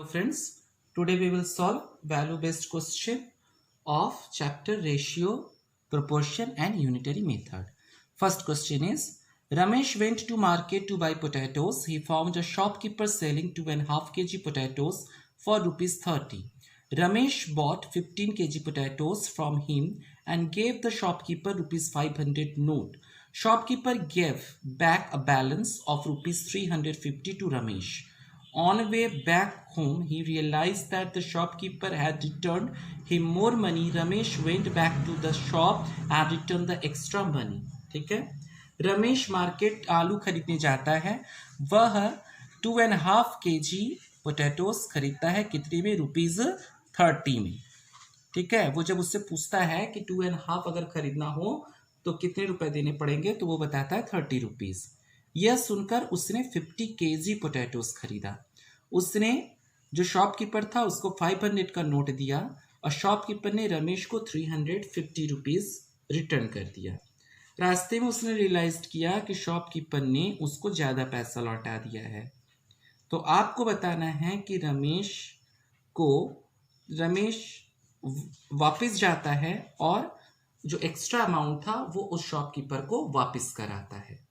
So friends, today we will solve value based question of chapter ratio, proportion and unitary method. First question is, Ramesh went to market to buy potatoes. He found a shopkeeper selling 2.5 kg potatoes for rupees 30. Ramesh bought 15 kg potatoes from him and gave the shopkeeper rupees 500 note. Shopkeeper gave back a balance of rupees 350 to Ramesh. On way back home, he realized that the shopkeeper had returned him more money. Ramesh went back to the shop and returned the extra money. ठीक है, Ramesh market आलू खरीदने जाता है. वह 2.5 kg potatoes खरीदता है. कितने में? रुपीज 30 में. ठीक है, वो जब उससे पूछता है कि 2.5 अगर खरीदना हो तो कितने रुपए देने पड़ेंगे, तो वो बताता है 30 रुपीज. यह सुनकर उसने 50 kg पोटैटोस खरीदा. उसने जो शॉपकीपर था उसको 500 का नोट दिया और शॉपकीपर ने रमेश को 350 रुपीज रिटर्न कर दिया. रास्ते में उसने रियलाइज किया कि शॉपकीपर ने उसको ज़्यादा पैसा लौटा दिया है. तो आपको बताना है कि रमेश वापस जाता है और जो एक्स्ट्रा अमाउंट था वो उस शॉपकीपर को वापस कराता है.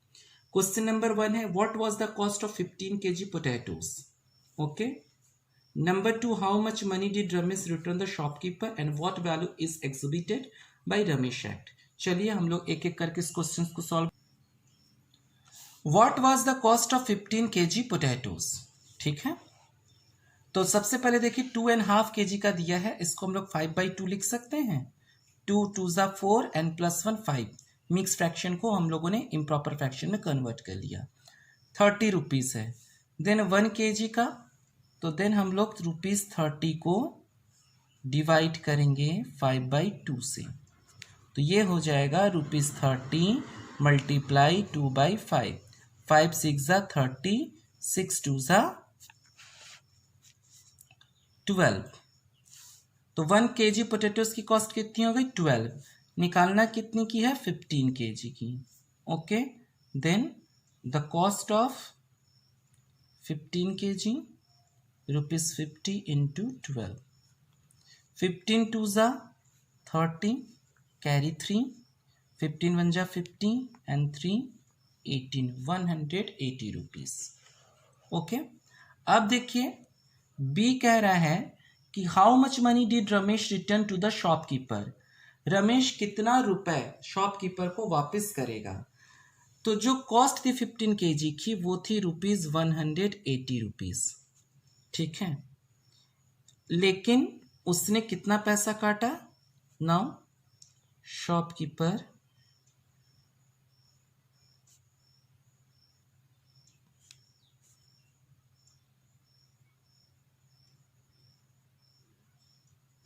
क्वेश्चन नंबर 1 है, what was the cost of 15 kg potatoes. Okay. Number 2, how much money did Ramesh return the shopkeeper and what value is exhibited by Ramesh act. चलिए हम लोग एक एक करके इस क्वेश्चन को solve. What was the cost of 15 kg potatoes. ठीक है, तो सबसे पहले देखिए 2.5 kg का दिया है, इसको हम लोग 5/2 लिख सकते हैं. 2 2 4 एंड +1 5. मिक्स फ्रैक्शन को हम लोगों ने इम्प्रॉपर फ्रैक्शन में कन्वर्ट कर लिया. 30 रुपीज़ है. देन 1 kg का, तो देन हम लोग रुपीज़ 30 को डिवाइड करेंगे 5/2 से, तो ये हो जाएगा रुपीज़ 30 मल्टीप्लाई 2/5. 5 6 30, 6 2 12. तो 1 kg पोटैटोस की कॉस्ट कितनी हो गई? 12. निकालना कितनी की है? 15 kg की. Okay. Then the cost of 15 kg rupees 50 into 12. 15 2 30, carry 3, 15 1 50 and 3 18, 180 rupees. Okay. अब देखिए बी कह रहा है कि how much money did Ramesh return to the shopkeeper. Ramesh कितना रुपए शॉपकीपर को वापस करेगा. तो जो कॉस्ट थी 15 kg की वो थी रुपीज़ 180 रुपीज़. ठीक है, लेकिन उसने कितना पैसा काटा. नाउ शॉपकीपर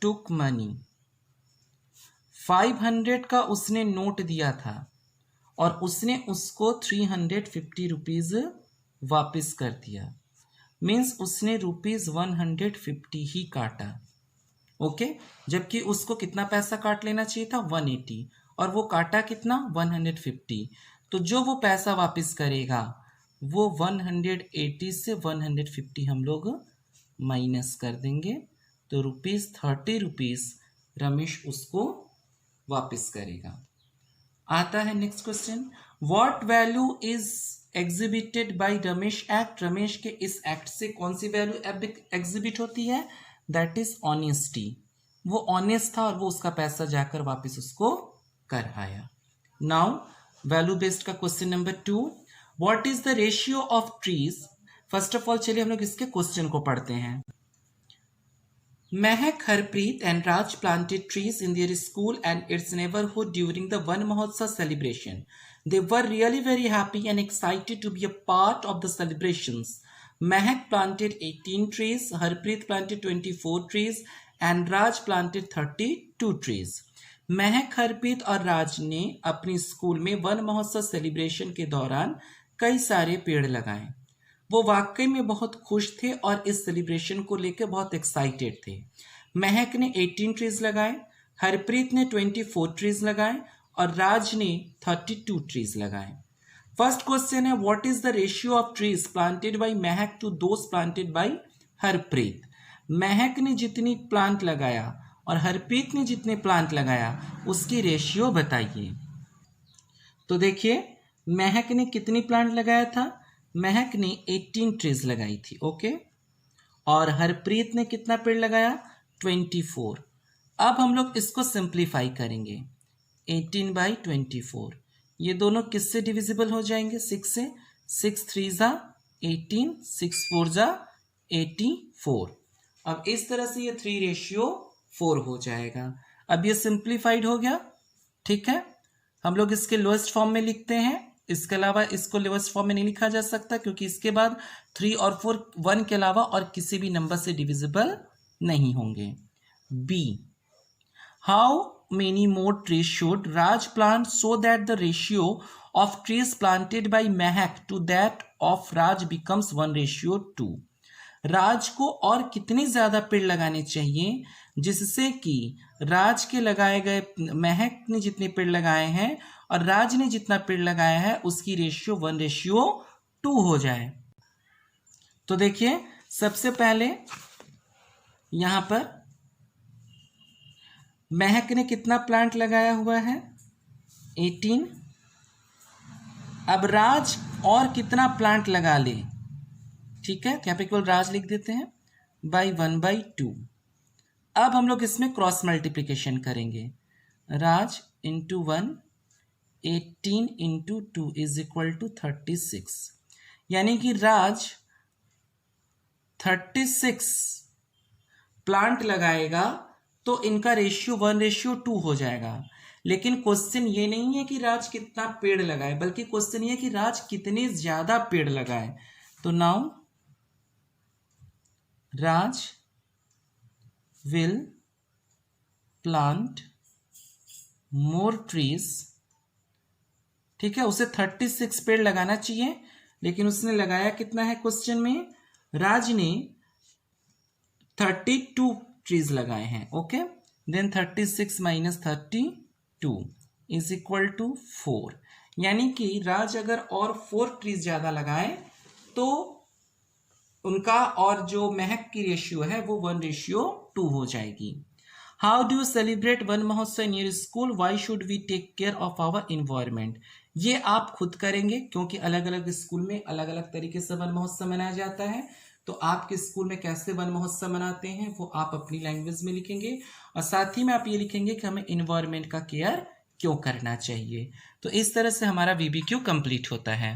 टुक मनी. 500 का उसने नोट दिया था और उसने उसको 350 रुपीज़ वापस कर दिया. मीन्स उसने रुपीज़ 150 ही काटा. ओके. जबकि उसको कितना पैसा काट लेना चाहिए था? 180, और वो काटा कितना? 150. तो जो वो पैसा वापस करेगा वो 180 से 150 हम लोग माइनस कर देंगे, तो रुपीज़ 30 रुपीज़ रमेश उसको वापस करेगा. आता है next question, what value is exhibited by Ramesh act. Ramesh के इस एक्ट से कौन सी वैल्यू एग्जिबिट होती है? That is honesty. वो ऑनेस्ट था और वो उसका पैसा जाकर वापस उसको कर आया. नाउ वैल्यू बेस्ड का question number 2, what is the ratio of trees. First of all चलिए हम लोग इसके क्वेश्चन को पढ़ते हैं. Mehak, Harpreet and Raj planted trees in their school and its neighborhood during the Van Mahotsav celebration. They were really very happy and excited to be a part of the celebrations. Mehak planted 18 trees, Harpreet planted 24 trees and Raj planted 32 trees. महक, हरप्रीत और राज ने अपनी school में one महोत्सव celebration के दौरान कई सारे पेड़ लगाए. वो वाकई में बहुत खुश थे और इस सेलिब्रेशन को लेकर बहुत एक्साइटेड थे. महक ने 18 ट्रीज लगाए, हरप्रीत ने 24 ट्रीज लगाए और राज ने 32 ट्रीज लगाए. फर्स्ट क्वेश्चन है, what is the ratio of trees planted by Mahak to those planted by Harpreet. Mahak ने जितनी प्लांट लगाया और हरप्रीत ने जितने प्लांट लगाया उसकी रेशियो बताइए। तो देखिए महक ने कितनी प्लांट लगाया था, महक ने 18 ट्रीज लगाई थी, ओके। और हरप्रीत ने कितना पेड़ लगाया, 24। अब हम लोग इसको सिंप्लीफाई करेंगे, 18/24 ये दोनों किससे डिविजिबल हो जाएंगे, 6 से। 6 3 ज़ा 18, 6 4 ज़ा 84। अब इस तरह से ये 3:4 हो जाएगा। अब ये सिंप्लीफाइड हो गया, ठीक है। हम लोग इसके लोएस्ट फॉर्म में लिखते हैं, इसके अलावा इसको लोएस्ट फॉर्म में नहीं लिखा जा सकता क्योंकि इसके बाद 3 और 4 1 के अलावा और किसी भी नंबर से डिविजिबल नहीं होंगे। B, how many more trees should Raj plant so that the ratio of trees planted by Mehak to that of Raj becomes 1:2? राज को और कितने ज्यादा पेड़ लगाने चाहिए जिससे कि राज के लगाए गए, महक ने जितने पेड़ लगाए हैं और राज ने जितना पेड़ लगाया है उसकी रेशियो 1:2 हो जाए। तो देखिए सबसे पहले यहां पर महक ने कितना प्लांट लगाया हुआ है, 18। अब राज और कितना प्लांट लगा ले, ठीक है, यहाँ पे केवल राज लिख देते हैं, बाई 1/2। अब हम लोग इसमें क्रॉस मल्टीप्लिकेशन करेंगे, राज into 1, 18 into 2 is equal to 36। यानी कि राज 36 प्लांट लगाएगा तो इनका रेशियो 1:2 हो जाएगा। लेकिन क्वेश्चन ये नहीं है कि राज कितना पेड़ लगाए, बल्कि क्वेश्चन ये है कि राज कितने ज्यादा पेड़ लगाए। तो now Raj will plant more trees, ठीक है। उसे 36 पेड़ लगाना चाहिए लेकिन उसने लगाया कितना है क्वेश्चन में, राज ने 32 ट्रीज लगाए हैं, okay. Then 36 minus 32 is equal to 4। यानी कि राज अगर और 4 ट्रीज ज्यादा लगाए तो उनका और जो महक की रेशियो है वो 1:2 हो जाएगी। How do you celebrate Van Mahotsav in your school, why should we take care of our environment. ये आप खुद करेंगे क्योंकि अलग अलग स्कूल में अलग अलग तरीके से वन महोत्सव मनाया जाता है। तो आपके स्कूल में कैसे वन महोत्सव मनाते हैं वो आप अपनी लैंग्वेज में लिखेंगे और साथ ही में आप ये लिखेंगे कि हमें इन्वायरमेंट का केयर क्यों करना चाहिए। तो इस तरह से हमारा VBQ कंप्लीट होता है।